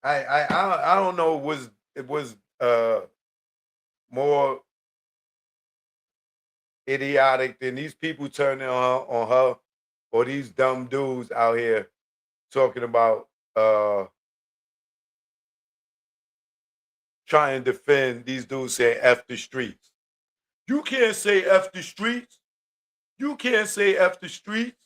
I don't know. It was more idiotic than these people turning on her or these dumb dudes out here talking about trying to defend these dudes saying F the streets. You can't say F the streets. You can't say F the streets.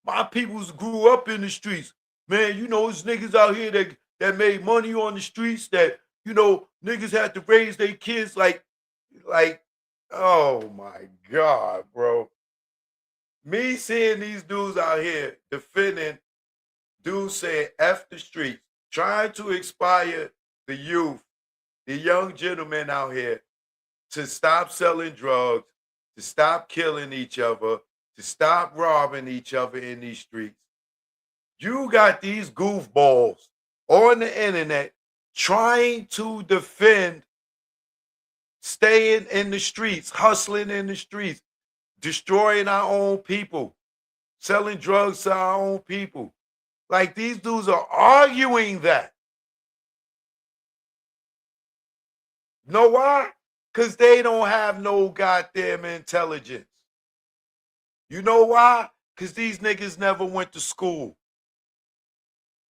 My peoples grew up in the streets. Man, you know, it's niggas out here that made money on the streets that, niggas had to raise their kids like, oh my God, bro. Me seeing these dudes out here defending dudes saying F the streets, trying to inspire the youth, the young gentlemen out here to stop selling drugs, to stop killing each other, to stop robbing each other in these streets. You got these goofballs on the internet trying to defend staying in the streets, hustling in the streets, destroying our own people, selling drugs to our own people. Like these dudes are arguing that. Know why? Because they don't have no goddamn intelligence. You know why? Because these niggas never went to school.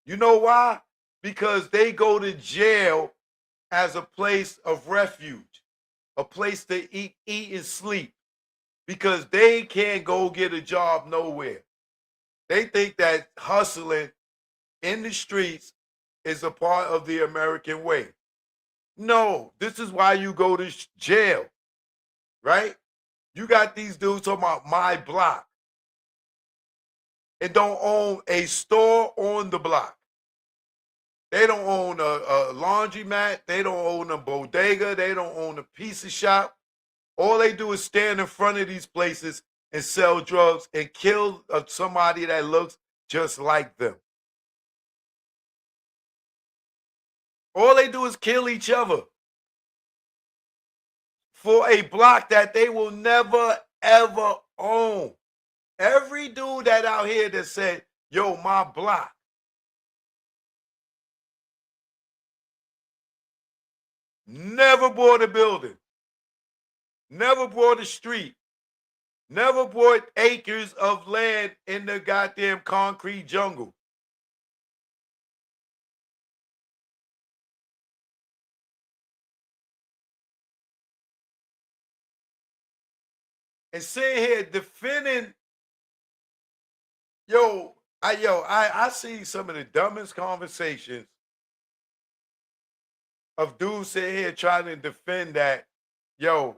You know why? Because they go to jail as a place of refuge, a place to eat and sleep, because they can't go get a job nowhere. They think that hustling in the streets is a part of the American way. No, this is why you go to jail, right? You got these dudes talking about my block and don't own a store on the block. They don't own a laundromat. They don't own a bodega. They don't own a pizza shop. All they do is stand in front of these places and sell drugs and kill somebody that looks just like them. All they do is kill each other for a block that they will never, ever own. Every dude that out here that said, yo, my block, never bought a building, never bought a street, never bought acres of land in the goddamn concrete jungle. And sitting here defending, I see some of the dumbest conversations of dudes sitting here trying to defend that, yo,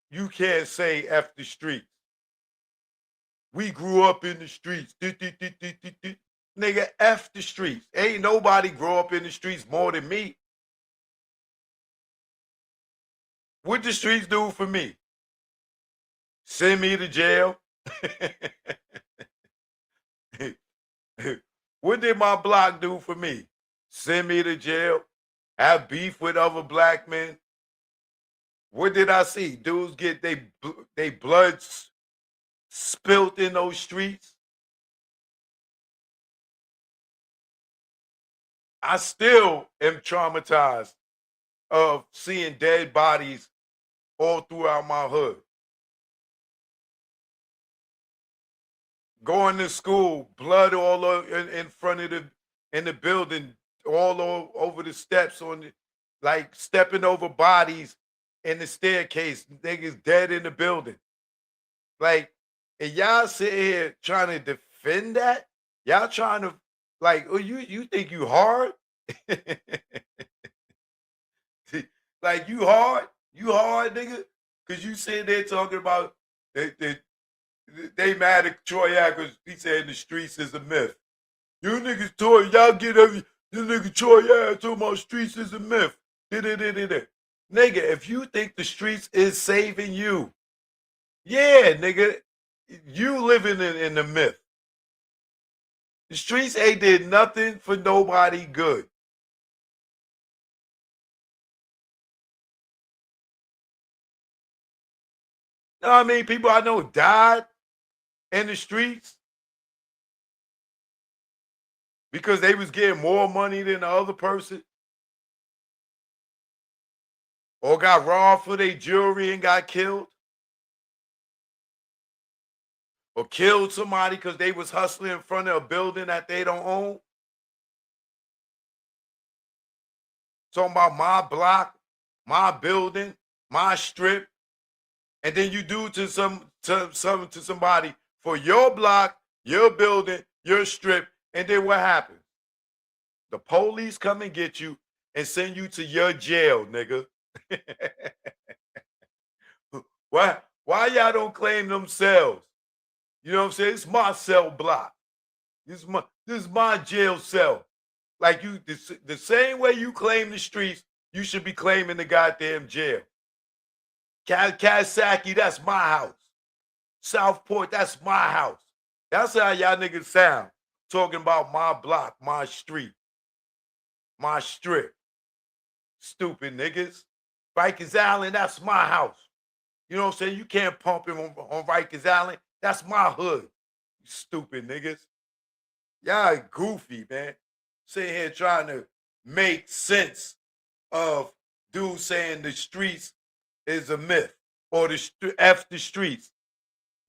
you can't say F the streets. We grew up in the streets. Nigga, F the streets. Ain't nobody grow up in the streets more than me. What the streets do for me? Send me to jail. What did my block do for me? Send me to jail. Have beef with other black men. What did I see? Dudes get they blood spilt in those streets. I still am traumatized of seeing dead bodies all throughout my hood. Going to school, blood all in front of the building, over the steps on the, like stepping over bodies in the staircase. Niggas dead in the building. Like, and y'all sit here trying to defend that? Y'all trying to like, oh, you think you hard? Like you hard? You hard, nigga? Cause you sitting there talking about they mad at Troy because he said the streets is a myth. You niggas toy, y'all get every you nigga Troy talking about streets is a myth. Da-da-da-da-da. Nigga, if you think the streets is saving you, yeah, nigga, you living in the myth. The streets ain't did nothing for nobody good. You know what I mean? People I know died in the streets. because they was getting more money than the other person, or got robbed for their jewelry and got killed, or killed somebody because they was hustling in front of a building that they don't own. Talking about my block, my building, my strip, and then you do to somebody for your block, your building, your strip, and then what happens? The police come and get you and send you to your jail, nigga. Why y'all don't claim themselves? You know what I'm saying? It's my cell block. This is my jail cell. Like the same way you claim the streets, you should be claiming the goddamn jail. Kasaki, that's my house. Southport, that's my house. That's how y'all niggas sound. Talking about my block, my street, my strip. Stupid niggas. Rikers Island, that's my house. You know what I'm saying? You can't pump him on Rikers Island. That's my hood. You stupid niggas. Y'all goofy, man. Sitting here trying to make sense of dudes saying the streets is a myth or F the streets.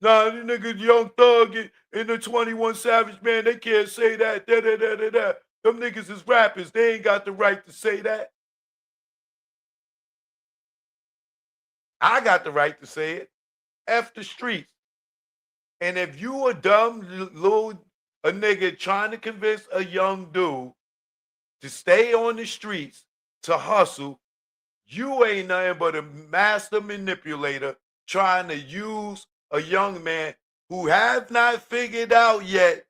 Nah, the niggas Young Thug and the 21 Savage, man, they can't say that. Da, da, da, da, da. Them niggas is rappers. They ain't got the right to say that. I got the right to say it. F the streets. And if you a dumb little a nigga trying to convince a young dude to stay on the streets to hustle, you ain't nothing but a master manipulator trying to use a young man who have not figured out yet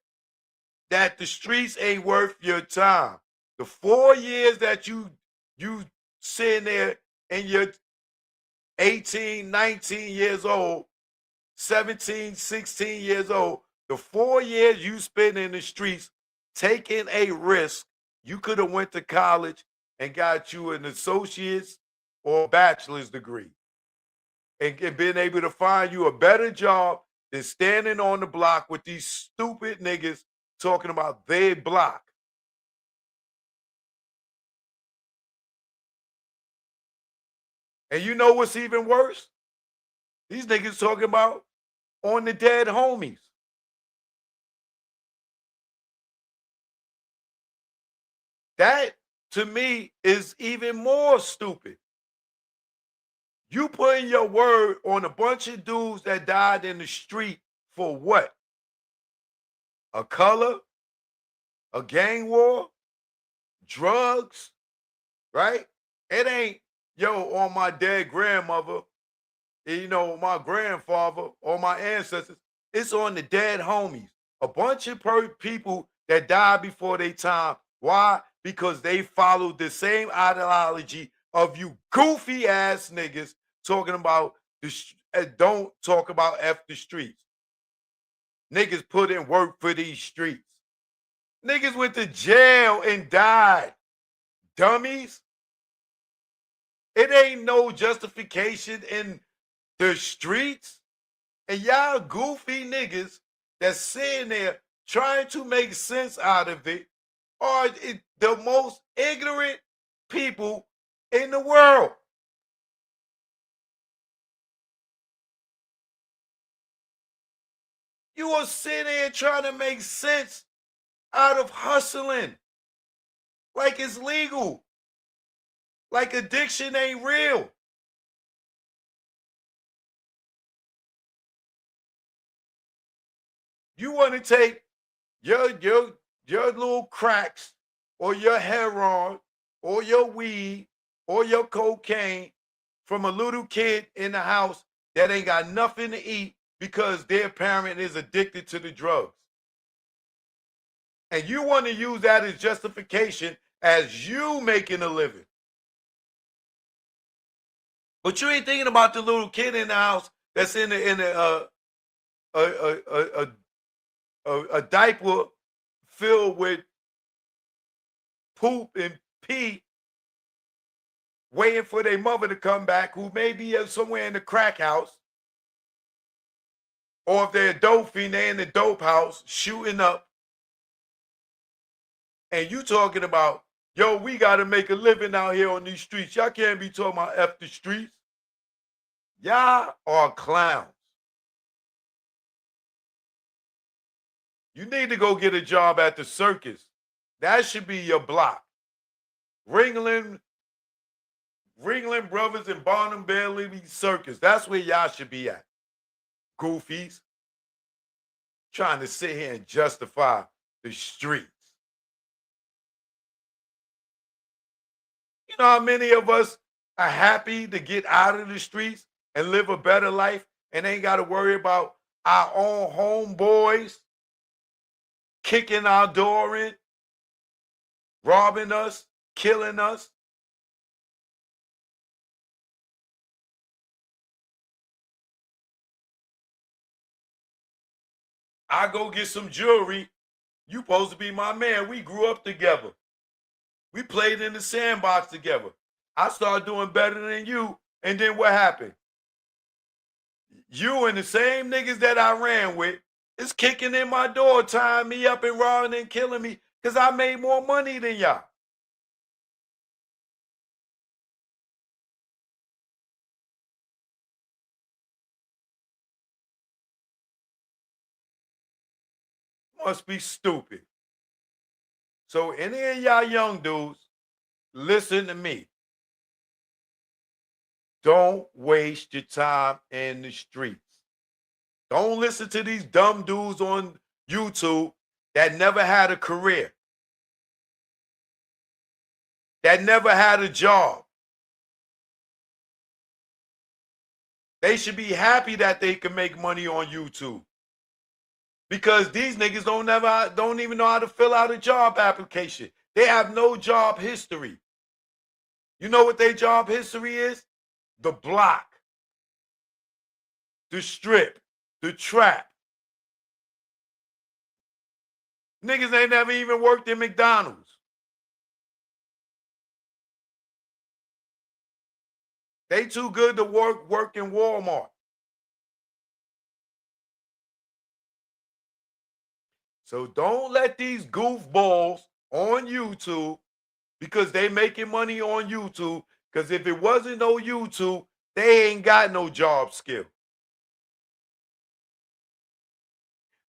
that the streets ain't worth your time. The 4 years that you sitting there and you're 18, 19 years old, 17, 16 years old, the 4 years you spend in the streets taking a risk, you could have went to college and got you an associate's or bachelor's degree and been able to find you a better job than standing on the block with these stupid niggas talking about their block. And you know what's even worse? These niggas talking about on the dead homies. That to me is even more stupid. You putting your word on a bunch of dudes that died in the street for what? A color? A gang war? Drugs? Right? It ain't, yo, on my dead grandmother, my grandfather or my ancestors. It's on the dead homies. A bunch of people that died before their time. Why? Because they followed the same ideology of you goofy ass niggas talking about don't talk about F the streets. Niggas put in work for these streets. Niggas went to jail and died. Dummies. It ain't no justification in the streets. And y'all goofy niggas that's sitting there trying to make sense out of it are the most ignorant people in the world. You are sitting there trying to make sense out of hustling like it's legal, like addiction ain't real. You want to take your little cracks or your heroin or your weed or your cocaine from a little kid in the house that ain't got nothing to eat because their parent is addicted to the drugs. And you want to use that as justification as you making a living. But you ain't thinking about the little kid in the house that's in a diaper filled with poop and pee, waiting for their mother to come back, who may be somewhere in the crack house, or if they're a dope fiend, they're in the dope house shooting up. And you talking about, yo, we got to make a living out here on these streets. Y'all can't be talking about F the streets. Y'all are clowns. You need to go get a job at the circus. That should be your block. Ringling, Ringling Brothers and Barnum Bailey Circus. That's where y'all should be at. Goofies. Trying to sit here and justify the streets. You know how many of us are happy to get out of the streets and live a better life and ain't got to worry about our own homeboys kicking our door in, robbing us, killing us? I go get some jewelry. You supposed to be my man. We grew up together. We played in the sandbox together. I started doing better than you. And then what happened? You and the same niggas that I ran with is kicking in my door, tying me up and robbing and killing me because I made more money than y'all. Must be stupid. So any of y'all young dudes, listen to me. Don't waste your time in the streets. Don't listen to these dumb dudes on YouTube that never had a career, that never had a job. They should be happy that they can make money on YouTube. Because these niggas don't even know how to fill out a job application. They have no job history. You know what their job history is? The block, the strip, the trap. Niggas ain't never even worked in McDonald's. They too good to work in Walmart. So don't let these goofballs on YouTube, because they making money on YouTube, because if it wasn't no YouTube, they ain't got no job skill.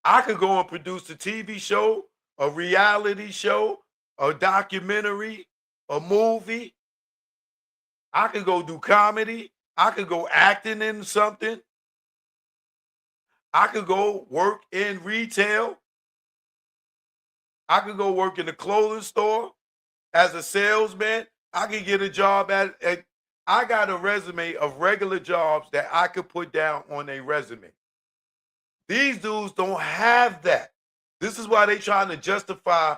I could go and produce a TV show, a reality show, a documentary, a movie. I could go do comedy. I could go acting in something. I could go work in retail. I could go work in the clothing store as a salesman. I could get a job at I got a resume of regular jobs that I could put down on a resume. These dudes don't have that. This is why they trying to justify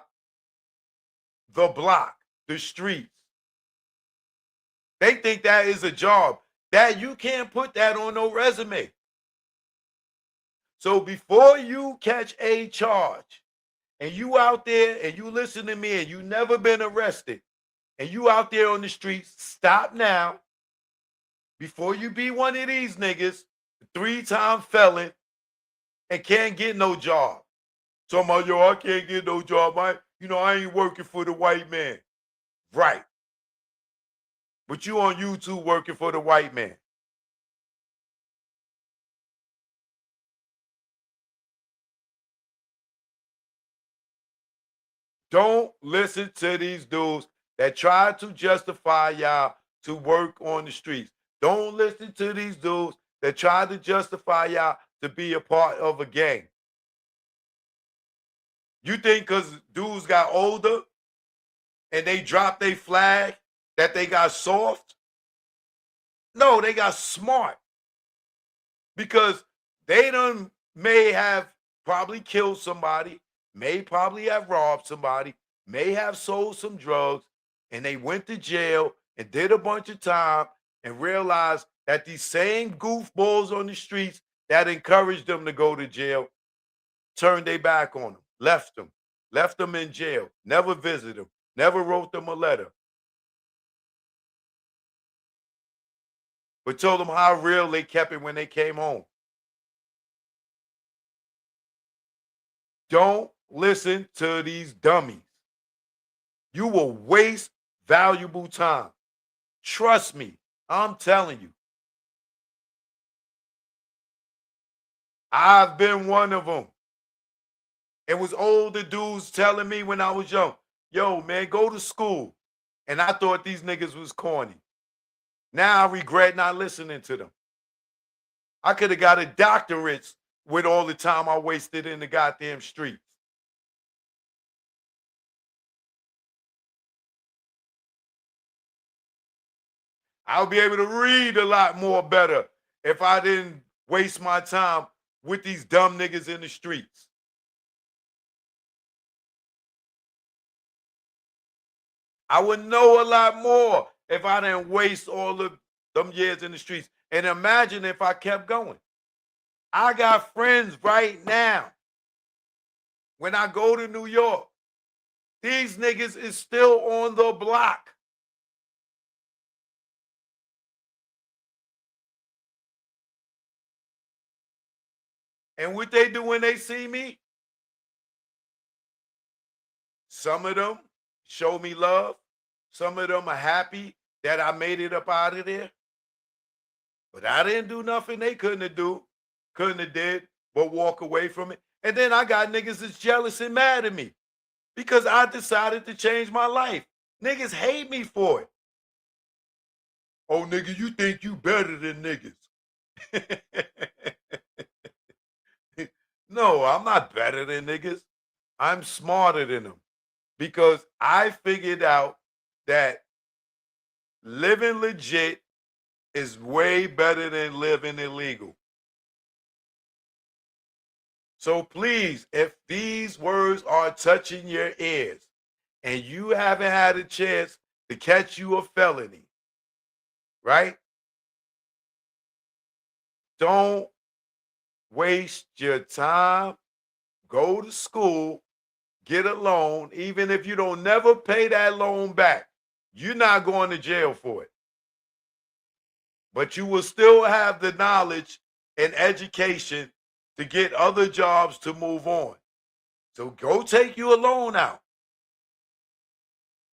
the block, the streets. They think that is a job. That you can't put that on no resume. So before you catch a charge and you out there and you listen to me and you never been arrested and you out there on the streets, stop now before you be one of these niggas, 3-time felon, and can't get no job. Talking about, yo, I can't get no job. I ain't working for the white man. Right. But you on YouTube working for the white man. Don't listen to these dudes that try to justify y'all to work on the streets. Don't listen to these dudes that try to justify y'all to be a part of a gang. You think because dudes got older and they dropped their flag that they got soft? No, they got smart. Because they done may have probably killed somebody, may probably have robbed somebody, may have sold some drugs, and they went to jail and did a bunch of time and realized that these same goofballs on the streets that encouraged them to go to jail turned their back on them, left them in jail, never visited them, never wrote them a letter, but told them how real they kept it when they came home. Don't listen to these dummies. You will waste valuable time. Trust me, I'm telling you. I've been one of them. It was older dudes telling me when I was young, yo, man, go to school. And I thought these niggas was corny. Now I regret not listening to them. I could have got a doctorate with all the time I wasted in the goddamn streets. I'll be able to read a lot more better if I didn't waste my time with these dumb niggas in the streets. I would know a lot more if I didn't waste all of them years in the streets. And imagine if I kept going. I got friends right now. When I go to New York, these niggas is still on the block. And what they do when they see me, some of them show me love. Some of them are happy that I made it up out of there. But I didn't do nothing they couldn't have did, but walk away from it. And then I got niggas that's jealous and mad at me because I decided to change my life. Niggas hate me for it. Oh, nigga, you think you better than niggas. No, I'm not better than niggas. I'm smarter than them because I figured out that living legit is way better than living illegal. So please, if these words are touching your ears and you haven't had a chance to catch you a felony, right? Don't waste your time. Go to school, get a loan, even if you don't never pay that loan back. You're not going to jail for it. But you will still have the knowledge and education to get other jobs to move on. So go take you a loan out.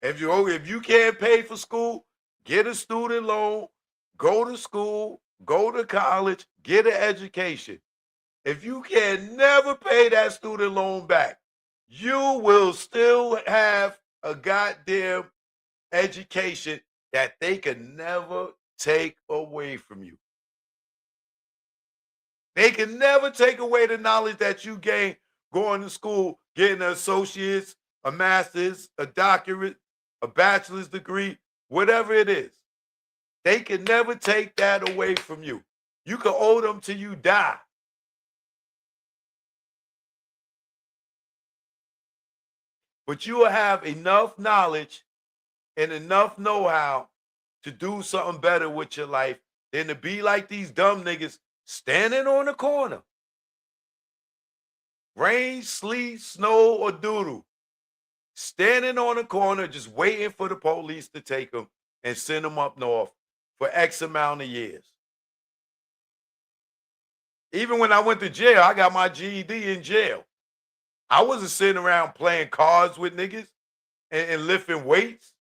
If you can't pay for school, get a student loan, go to school, go to college, get an education. If you can never pay that student loan back, you will still have a goddamn education that they can never take away from you. They can never take away the knowledge that you gain going to school, getting an associate's, a master's, a doctorate, a bachelor's degree, whatever it is. They can never take that away from you. You can owe them till you die. But you will have enough knowledge and enough know-how to do something better with your life than to be like these dumb niggas standing on the corner. Rain, sleet, snow, or doodle. Standing on the corner just waiting for the police to take them and send them up north for X amount of years. Even when I went to jail, I got my GED in jail. I wasn't sitting around playing cards with niggas and lifting weights.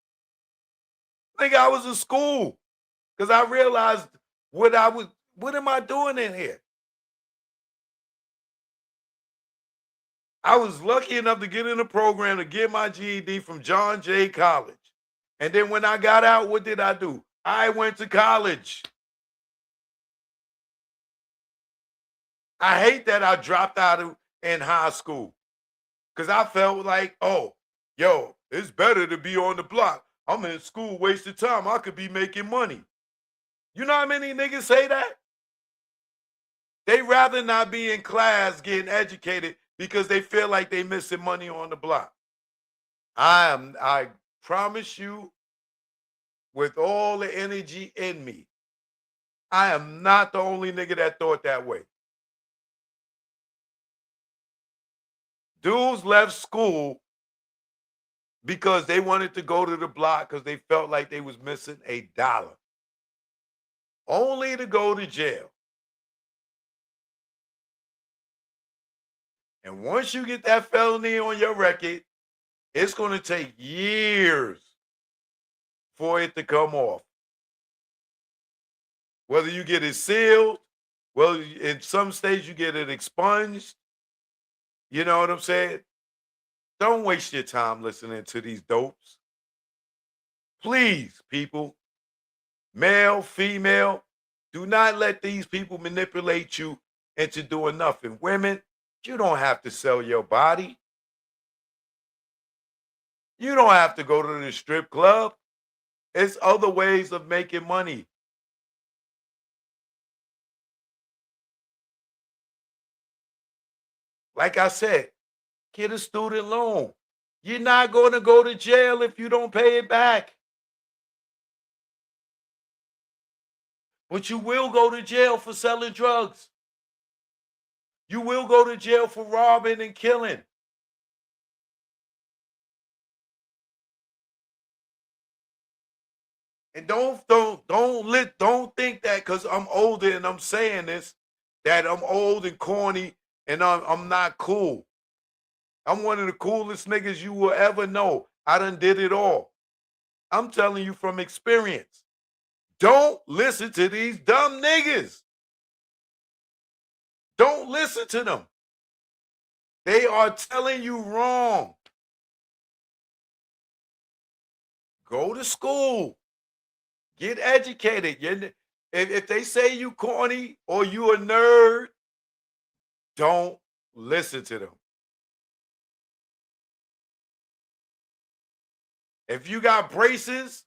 Nigga, I was in school because I realized what am I doing in here? I was lucky enough to get in the program to get my GED from John Jay College. And then when I got out, what did I do? I went to college. I hate that I dropped out in high school because I felt like, oh, yo, it's better to be on the block. I'm in school wasting time. I could be making money. You know how many niggas say that? They rather not be in class getting educated because they feel like they missing money on the block. I promise you with all the energy in me, I am not the only nigga that thought that way. Dudes left school because they wanted to go to the block because they felt like they was missing $1. Only to go to jail. And once you get that felony on your record, It's going to take years for it to come off. Whether you get it sealed, well, in some states you get it expunged. You know what I'm saying? Don't waste your time listening to these dopes. Please, people, male, female, do not let these people manipulate you into doing nothing. Women, you don't have to sell your body. You don't have to go to the strip club. It's other ways of making money. Like I said, get a student loan. You're not going to go to jail if you don't pay it back. But you will go to jail for selling drugs. You will go to jail for robbing and killing. And don't think that because I'm older and I'm saying this, that I'm old and corny and I'm not cool. I'm one of the coolest niggas you will ever know. I done did it all. I'm telling you from experience. Don't listen to these dumb niggas. Don't listen to them. They are telling you wrong. Go to school. Get educated. If they say you corny or you a nerd, don't listen to them. If you got braces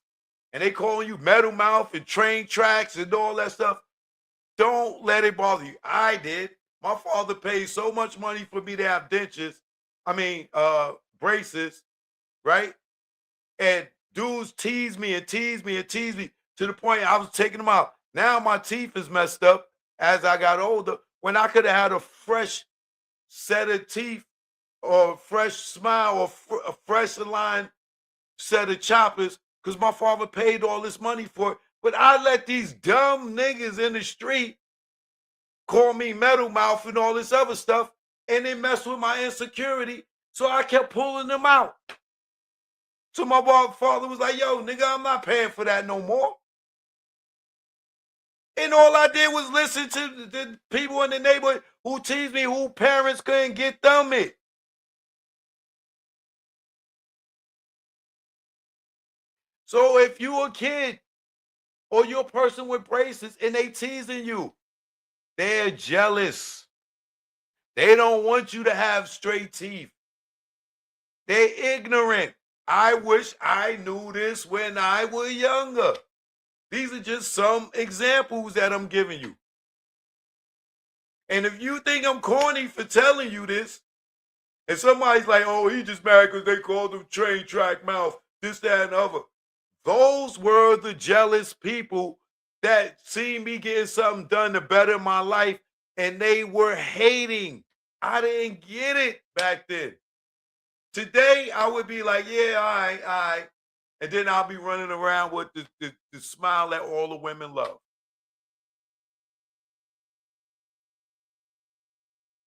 and they calling you metal mouth and train tracks and all that stuff, don't let it bother you. I did. My father paid so much money for me to have dentures. I mean, braces, right? And dudes tease me and tease me and tease me to the point I was taking them out. Now my teeth is messed up as I got older. When I could have had a fresh set of teeth or a fresh smile or a fresh aligned set of choppers because my father paid all this money for it. But I let these dumb niggas in the street call me metal mouth and all this other stuff, and they mess with my insecurity. So I kept pulling them out. So my father was like, yo, nigga, I'm not paying for that no more. And all I did was listen to the people in the neighborhood who teased me, who parents couldn't get them it. So if you a kid or you're a person with braces and they teasing you, they're jealous. They don't want you to have straight teeth. They're ignorant. I wish I knew this when I was younger. These are just some examples that I'm giving you. And if you think I'm corny for telling you this, and somebody's like, oh, he just mad because they called him train track mouth, this, that, and other. Those were the jealous people that seen me getting something done to better my life, and they were hating. I didn't get it back then. Today, I would be like, yeah, all right, all right. And then I'll be running around with the smile that all the women love.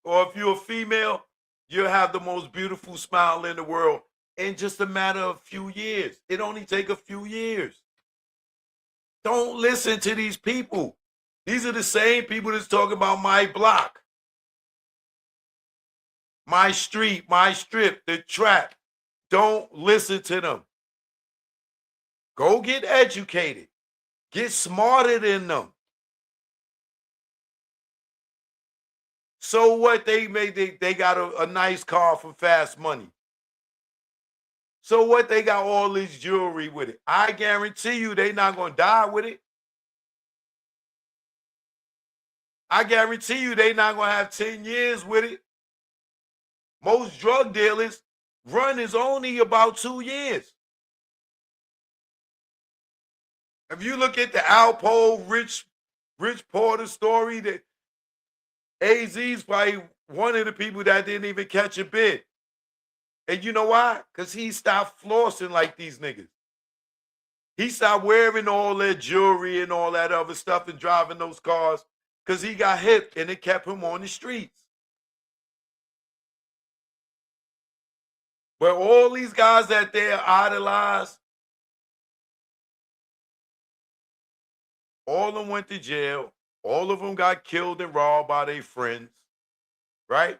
Or if you're a female, you'll have the most beautiful smile in the world in just a matter of a few years. It only take a few years. Don't listen to these people. These are the same people that's talking about my block, my street, my strip, the trap. Don't listen to them. Go get educated. Get smarter than them. So what they got a nice car for fast money. So what they got all this jewelry with it. I guarantee you they not gonna die with it. I guarantee you they not gonna have 10 years with it. Most drug dealers run is only about 2 years. If you look at the Alpo Rich Porter story, that AZ's probably one of the people that didn't even catch a bid. And you know why? Because he stopped flossing like these niggas. He stopped wearing all that jewelry and all that other stuff and driving those cars because he got hit and it kept him on the streets. But all these guys that they idolize, all of them went to jail. All of them got killed and robbed by their friends, right?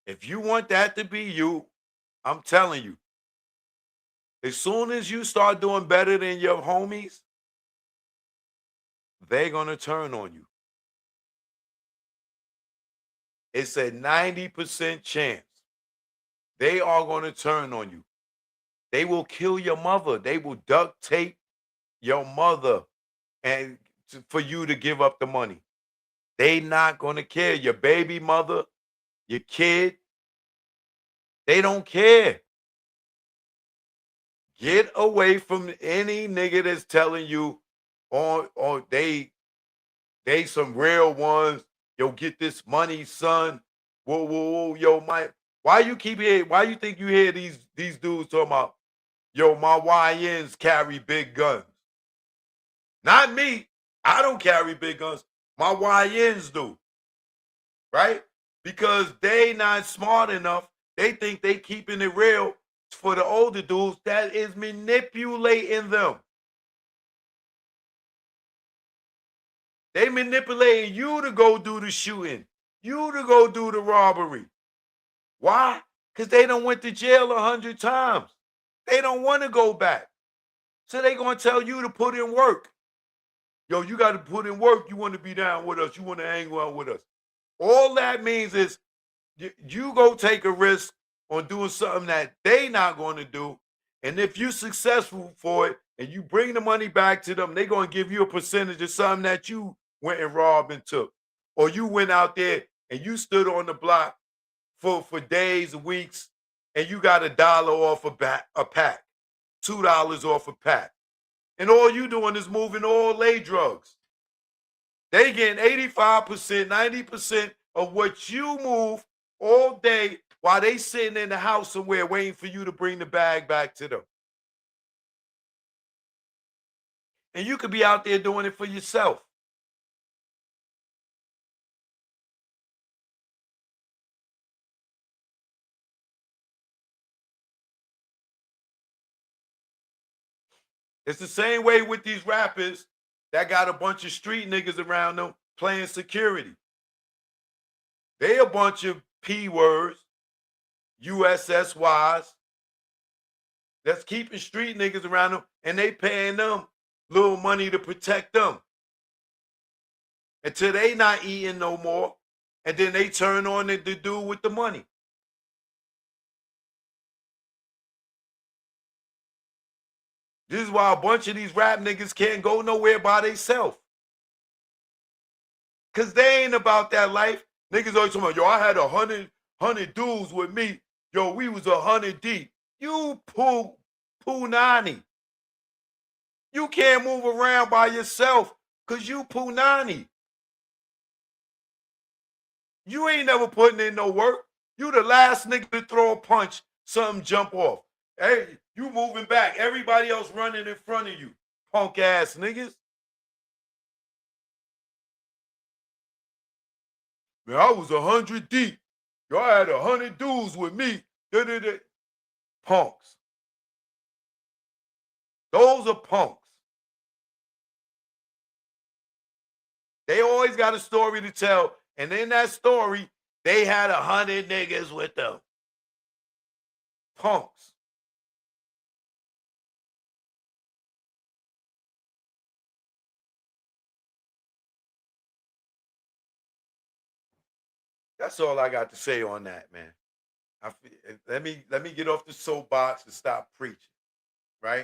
If you want that to be you, I'm telling you, as soon as you start doing better than your homies, they're gonna turn on you. It's a 90% chance they are gonna turn on you. They will kill your mother. They will duct tape your mother and for you to give up the money. They not gonna care. Your baby mother, your kid, they don't care. Get away from any nigga that's telling you, or they some real ones. Yo, get this money, son. Whoa, whoa, whoa, yo, my. Why you keep hearing? Why you think you hear these dudes talking about? Yo, my YNs carry big guns. Not me. I don't carry big guns. My YNs do, right? Because they not smart enough. They think they keeping it real for the older dudes. That is manipulating them. They manipulating you to go do the shooting, you to go do the robbery. Why? Because they done went to jail 100 times. They don't want to go back. So they gonna tell you to put in work. Yo, you got to put in work. You want to be down with us. You want to hang out with us. All that means is you go take a risk on doing something that they not going to do. And if you're successful for it and you bring the money back to them, they're going to give you a percentage of something that you went and robbed and took. Or you went out there and you stood on the block for days, weeks, and you got $1 off a pack, $2 off a pack. And all you doing is moving all lay drugs. They getting 85%, 90% of what you move all day while they sitting in the house somewhere waiting for you to bring the bag back to them. And you could be out there doing it for yourself. It's the same way with these rappers that got a bunch of street niggas around them playing security. They a bunch of P words, USSYs, that's keeping street niggas around them, and they paying them little money to protect them until they not eating no more, and then they turn on the dude with the money. This is why a bunch of these rap niggas can't go nowhere by themselves. Cause they ain't about that life. Niggas always talking about, yo, I had 100 dudes with me. Yo, we was 100 deep. You poo nani. You can't move around by yourself because you poo nani. You ain't never putting in no work. You the last nigga to throw a punch, something jump off. Hey, you moving back. Everybody else running in front of you. Punk ass niggas. Man, I was 100 deep. Y'all had 100 dudes with me. Da-da-da. Punks. Those are punks. They always got a story to tell. And in that story, they had 100 niggas with them. Punks. That's all I got to say on that, man. Let me get off the soapbox and stop preaching.